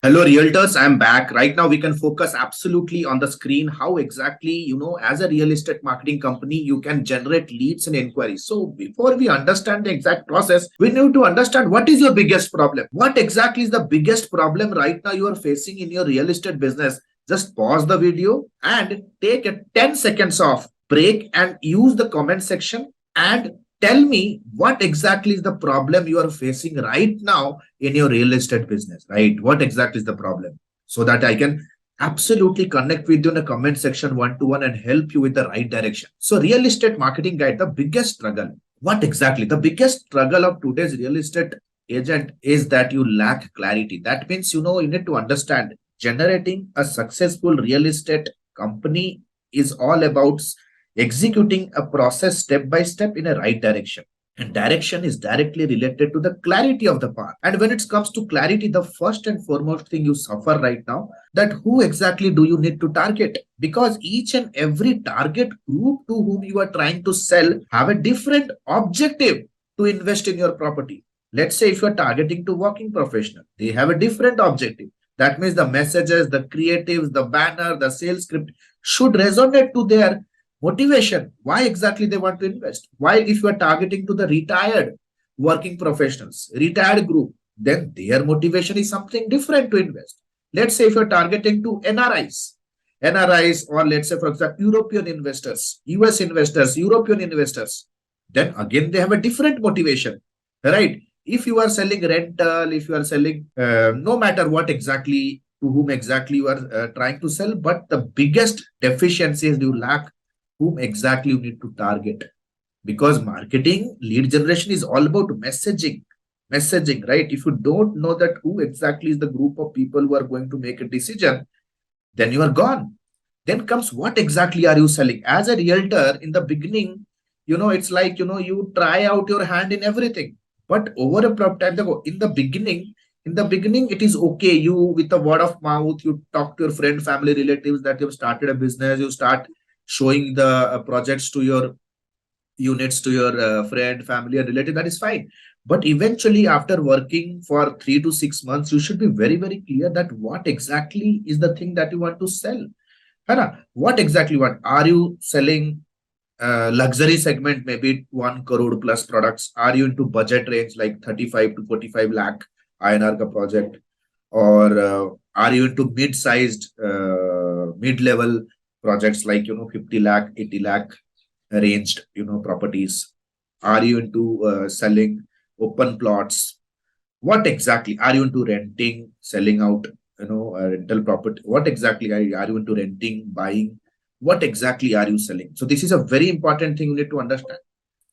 Hello, realtors. I'm back. Right now, we can focus absolutely on the screen how exactly, as a real estate marketing company, you can generate leads and inquiries. So, before we understand the exact process, we need to understand what is your biggest problem. What exactly is the biggest problem right now you are facing in your real estate business? Just pause the video and take a 10 seconds off break and use the comment section and tell me what exactly is the problem you are facing right now in your real estate business, right? What exactly is the problem? So that I can absolutely connect with you in the comment section one-to-one and help you with the right direction. So real estate marketing guide, the biggest struggle. What exactly? The biggest struggle of today's real estate agent is that you lack clarity. That means, you need to understand generating a successful real estate company is all about executing a process step by step in a right direction. And direction is directly related to the clarity of the path. And when it comes to clarity, the first and foremost thing you suffer right now, that who exactly do you need to target? Because each and every target group to whom you are trying to sell have a different objective to invest in your property. Let's say if you're targeting to working professional, they have a different objective. That means the messages, the creatives, the banner, the sales script should resonate to their motivation, why exactly they want to invest. While if you are targeting to the retired working professionals, retired group, then their motivation is something different to invest. Let's say if you're targeting to NRIs, or let's say for example European investors, US investors, European investors, then again they have a different motivation, right? If you are selling rental, if you are selling no matter what exactly to whom exactly you are trying to sell, but the biggest deficiency is you lack whom exactly you need to target. Because marketing lead generation is all about messaging, right? If you don't know that who exactly is the group of people who are going to make a decision, then you are gone. Then comes what exactly are you selling? As a realtor, in the beginning, it's like, you try out your hand in everything. But over a time, in the beginning, it is okay. You, with the word of mouth, you talk to your friend, family, relatives that you've started a business, you start showing the projects to your units to your friend, family, or relative, that is fine. But eventually, after working for 3 to 6 months, you should be very, very clear that what exactly is the thing that you want to sell. Hana, what exactly what are you selling? Luxury segment, maybe 1 crore plus products. Are you into budget range like 35 to 45 lakh INR ka project? Or are you into mid-sized, mid-level projects like 50 lakh, 80 lakh ranged properties? Are you into selling open plots? What exactly are you into? Renting, selling out rental property? What exactly are you into? Renting, buying? What exactly are you selling? So this is a very important thing you need to understand.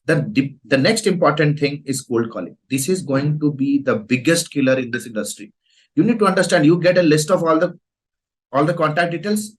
The next important thing is cold calling. This is going to be the biggest killer in this industry. You need to understand, you get a list of all the contact details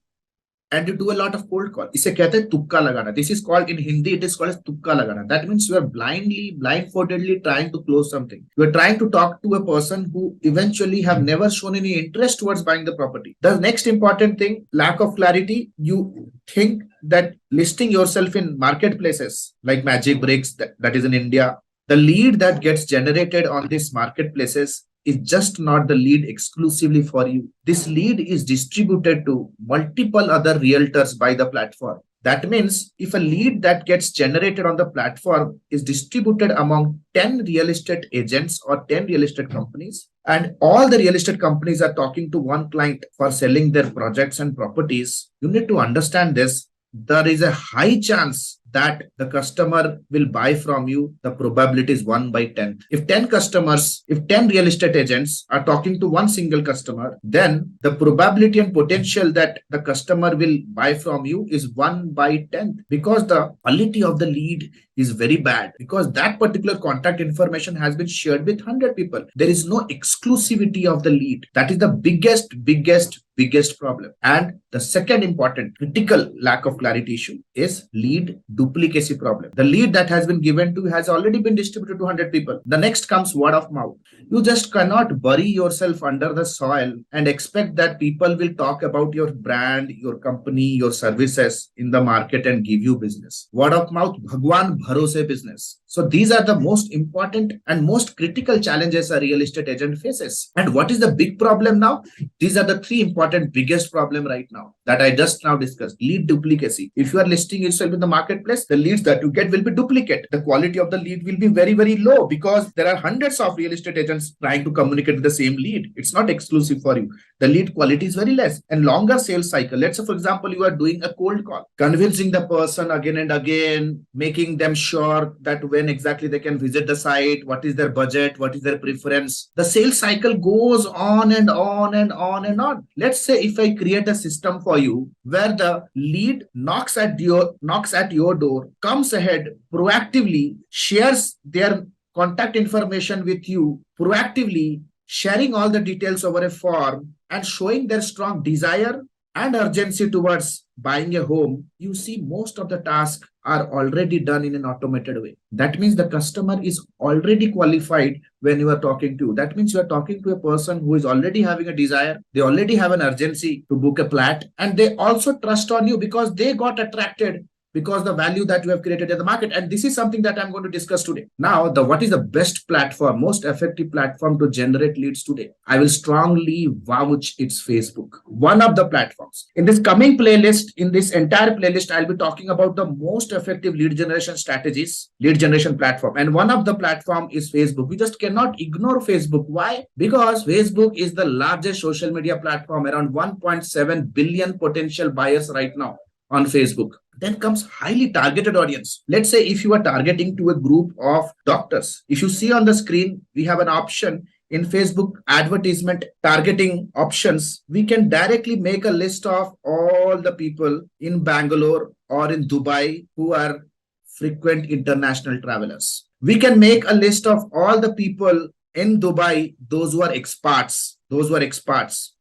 and you do a lot of cold call. इसे कहते हैं तुक्का लगाना. This is called, in Hindi, it is called as तुक्का लगाना. That means you are blindfoldedly trying to close something. You are trying to talk to a person who eventually have never shown any interest towards buying the property. The next important thing, lack of clarity. You think that listing yourself in marketplaces like Magic Bricks, that is in India, the lead that gets generated on these marketplaces is just not the lead exclusively for you. This lead is distributed to multiple other realtors by the platform. That means if a lead that gets generated on the platform is distributed among 10 real estate agents or 10 real estate companies, and all the real estate companies are talking to one client for selling their projects and properties, you need to understand this. There is a high chance that the customer will buy from you. The probability is 1 by 10. If 10 real estate agents are talking to one single customer, then the probability and potential that the customer will buy from you is 1 by 10, because the quality of the lead is very bad, because that particular contact information has been shared with 100 people. There is no exclusivity of the lead. That is the biggest problem. And the second important critical lack of clarity issue is lead duplicacy problem. The lead that has been given to you has already been distributed to 100 people. The next comes word of mouth. You just cannot bury yourself under the soil and expect that people will talk about your brand, your company, your services in the market and give you business. Word of mouth, Bhagwan Bharose business. So these are the most important and most critical challenges a real estate agent faces. And what is the big problem now? These are the three important biggest problem right now that I just now discussed. Lead duplicacy. If you are listing yourself in the marketplace, the leads that you get will be duplicate. The quality of the lead will be very, very low because there are hundreds of real estate agents trying to communicate with the same lead. It's not exclusive for you. The lead quality is very less and longer sales cycle. Let's say, for example, you are doing a cold call, convincing the person again and again, making them sure that when exactly they can visit the site, what is their budget, what is their preference. The sales cycle goes on and on and on and on. Let's say if I create a system for you where the lead knocks at your door, comes ahead proactively, shares their contact information with you proactively, sharing all the details over a form and showing their strong desire and urgency towards buying a home, you see most of the tasks are already done in an automated way. That means the customer is already qualified when you are talking to. That means you are talking to a person who is already having a desire. They already have an urgency to book a flat and they also trust on you because they got attracted because the value that you have created in the market. And this is something that I'm going to discuss today. Now, what is the best platform, most effective platform to generate leads today? I will strongly vouch it's Facebook, one of the platforms. In this coming playlist, in this entire playlist, I'll be talking about the most effective lead generation strategies, lead generation platform. And one of the platform is Facebook. We just cannot ignore Facebook. Why? Because Facebook is the largest social media platform, around 1.7 billion potential buyers right now on Facebook. Then comes highly targeted audience. Let's say if you are targeting to a group of doctors, if you see on the screen, we have an option in Facebook advertisement targeting options. We can directly make a list of all the people in Bangalore or in Dubai who are frequent international travelers. We can make a list of all the people in Dubai, those who are expats,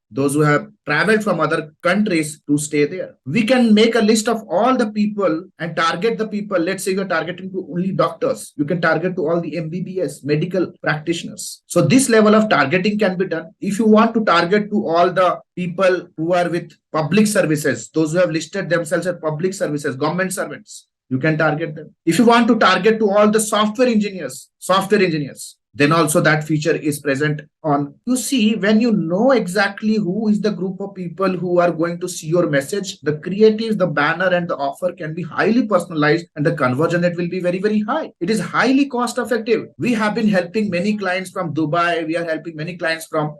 those who have traveled from other countries to stay there. We can make a list of all the people and target the people. Let's say you're targeting to only doctors. You can target to all the MBBS, medical practitioners. So this level of targeting can be done. If you want to target to all the people who are with public services, those who have listed themselves as public services, government servants, you can target them. If you want to target to all the software engineers, then also that feature is present on. You see, when you know exactly who is the group of people who are going to see your message, the creatives, the banner and the offer can be highly personalized and the conversion rate will be very, very high. It is highly cost effective. We have been helping many clients from Dubai. We are helping many clients from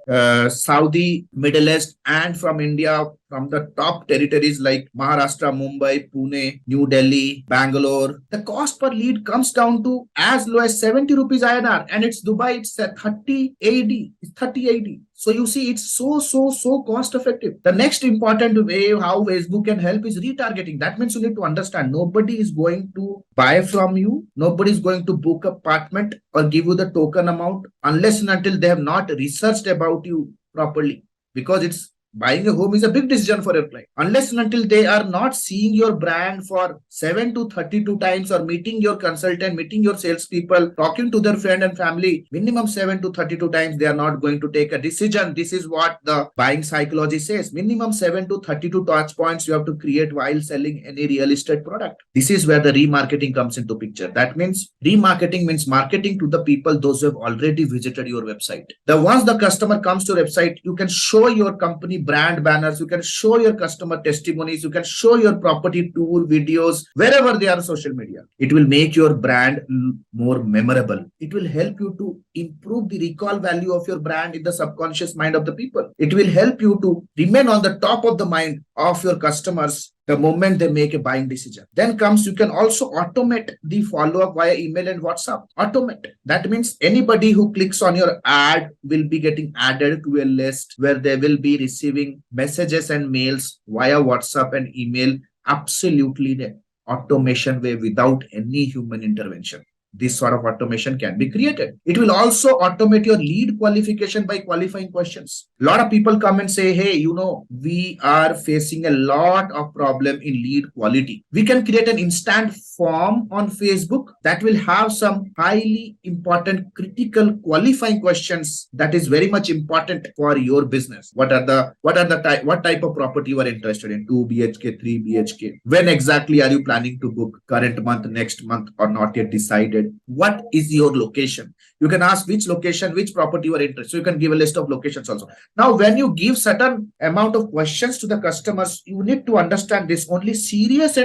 Saudi, Middle East and from India, from the top territories like Maharashtra, Mumbai, Pune, New Delhi, Bangalore. The cost per lead comes down to as low as 70 rupees INR and it's Dubai, it's at 30 AD. It's 30 AD. So you see, it's so cost effective. The next important way how Facebook can help is retargeting. That means you need to understand nobody is going to buy from you. Nobody is going to book an apartment or give you the token amount unless and until they have not researched about you properly, because it's buying a home is a big decision for your client. Unless and until they are not seeing your brand for 7 to 32 times or meeting your consultant, meeting your salespeople, talking to their friend and family, minimum 7 to 32 times, they are not going to take a decision. This is what the buying psychology says. Minimum 7 to 32 touch points you have to create while selling any real estate product. This is where the remarketing comes into picture. That means remarketing means marketing to the people, those who have already visited your website. Once the customer comes to your website, you can show your company brand banners, you can show your customer testimonies, you can show your property tour videos wherever they are on social media. It will make your brand more memorable. It will help you to improve the recall value of your brand in the subconscious mind of the people. It will help you to remain on the top of the mind of your customers the moment they make a buying decision. Then comes, you can also automate the follow-up via email and WhatsApp. Automate. That means anybody who clicks on your ad will be getting added to a list where they will be receiving messages and mails via WhatsApp and email absolutely in an automation way without any human intervention. this sort of automation can be created. It will also automate your lead qualification by qualifying questions. A lot of people come and say, hey, we are facing a lot of problem in lead quality. We can create an instant form on Facebook that will have some highly important critical qualifying questions that is very much important for your business. What type of property you are interested in? 2 BHK, 3 BHK. When exactly are you planning to book? Current month, next month, or not yet decided? What is your location? You can ask which location, which property you are interested. So you can give a list of locations also. Now, when you give certain amount of questions to the customers, you need to understand this. Only serious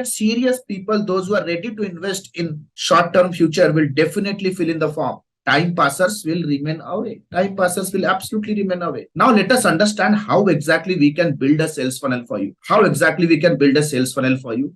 people, those who are ready to invest in short-term future, will definitely fill in the form. Time passers will remain away. Time passers will absolutely remain away. Now let us understand how exactly we can build a sales funnel for you.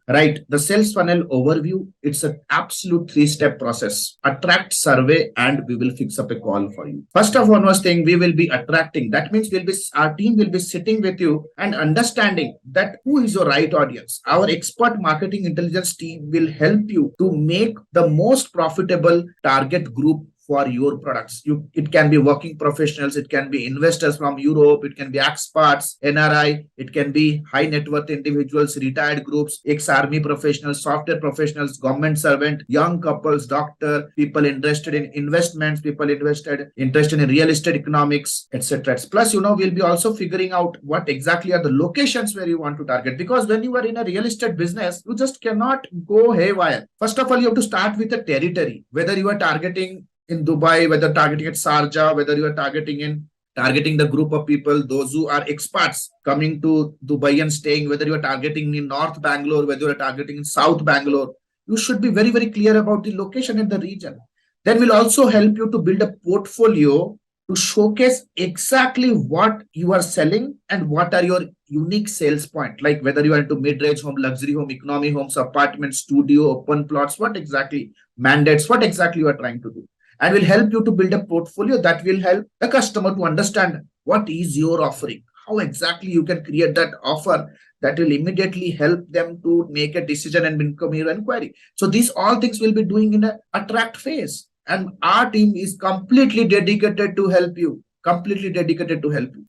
Right. The sales funnel overview, it's an absolute 3-step process. Attract, survey, and we will fix up a call for you. First of one thing, we will be attracting. That means our team will be sitting with you and understanding that who is your right audience. Our expert marketing intelligence team will help you to make the most profitable target group for your products. It can be working professionals, it can be investors from Europe, it can be expats, NRI, it can be high net worth individuals, retired groups, ex-army professionals, software professionals, government servant, young couples, doctor, people interested in investments, people interested in real estate economics, etc. Plus, we'll be also figuring out what exactly are the locations where you want to target. Because when you are in a real estate business, you just cannot go haywire. First of all, you have to start with a territory, whether you are targeting in Dubai, whether targeting at Sharjah, whether you are targeting the group of people, those who are expats coming to Dubai and staying, whether you are targeting in North Bangalore, whether you are targeting in South Bangalore, you should be very, very clear about the location and the region. Then we'll also help you to build a portfolio to showcase exactly what you are selling and what are your unique sales point, like whether you are into mid-range home, luxury home, economy homes, apartments, studio, open plots, what exactly mandates, what exactly you are trying to do. And will help you to build a portfolio that will help the customer to understand what is your offering, how exactly you can create that offer that will immediately help them to make a decision and become your inquiry. So these all things we'll be doing in an attract phase. And our team is completely dedicated to help you.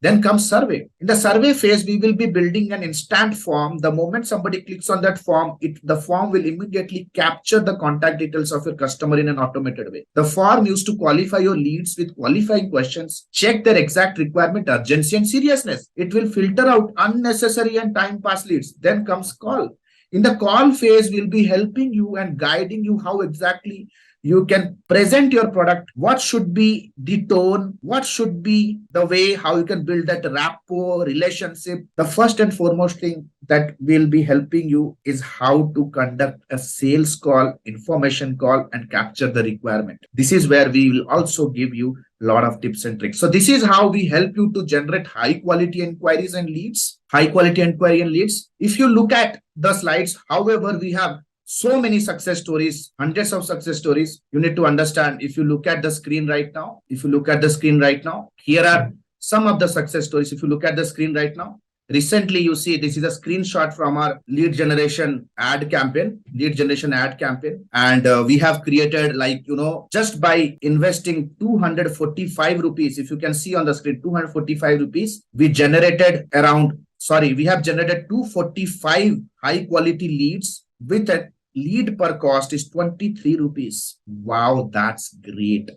Then comes survey. In the survey phase, we will be building an instant form. The moment somebody clicks on that form, the form will immediately capture the contact details of your customer in an automated way. The form used to qualify your leads with qualifying questions, check their exact requirement, urgency, and seriousness. It will filter out unnecessary and time pass leads. Then comes call. In the call phase, we'll be helping you and guiding you how exactly you can present your product, what should be the tone, what should be the way, how you can build that rapport, relationship. The first and foremost thing that will be helping you is how to conduct a sales call, information call, and capture the requirement. This is where we will also give you a lot of tips and tricks. So this is how we help you to generate high quality inquiries and leads, If you look at the slides, however, we have so many success stories, hundreds of success stories. You need to understand, if you look at the screen right now, here are some of the success stories. If you look at the screen right now, recently you see this is a screenshot from our lead generation ad campaign. And we have created, just by investing 245 rupees, if you can see on the screen, 245 rupees, we have generated 245 high quality leads with a lead per cost is 23 rupees. Wow, that's great.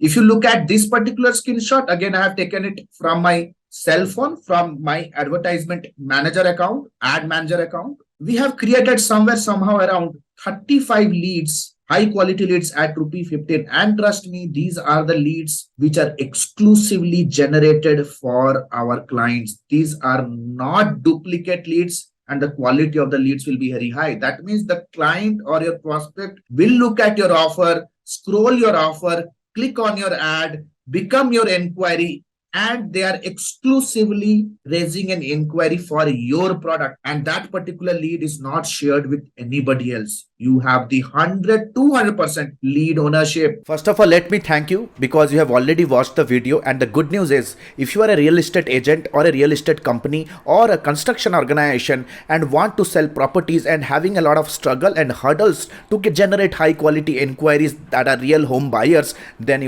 If you look at this particular screenshot, again, I have taken it from my cell phone, from my advertisement manager account, ad manager account. We have created somehow around 35 leads, high quality leads at rupee 15. And trust me, these are the leads which are exclusively generated for our clients. These are not duplicate leads. And the quality of the leads will be very high. That means the client or your prospect will look at your offer, scroll your offer, click on your ad, become your inquiry, and they are exclusively raising an inquiry for your product, and that particular lead is not shared with anybody else. You have the 200% lead ownership. First of all, let me thank you because you have already watched the video, and the good news is if you are a real estate agent or a real estate company or a construction organization and want to sell properties and having a lot of struggle and hurdles to generate high quality inquiries that are real home buyers, then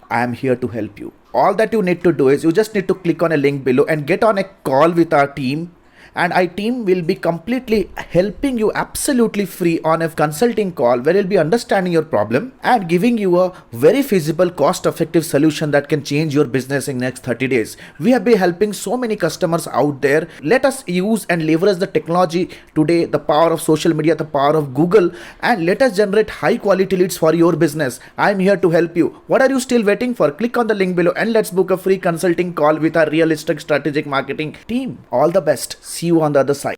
I am here to help you. All that you need to do is you just need to click on a link below and get on a call with our team, and our team will be completely helping you absolutely free on a consulting call where we'll be understanding your problem and giving you a very feasible cost effective solution that can change your business in next 30 days. We have been helping so many customers out there. Let us use and leverage the technology today, the power of social media, the power of Google, and let us generate high quality leads for your business. I'm here to help you. What are you still waiting for? Click on the link below and let's book a free consulting call with our realistic strategic marketing team. All the best. See you on the other side.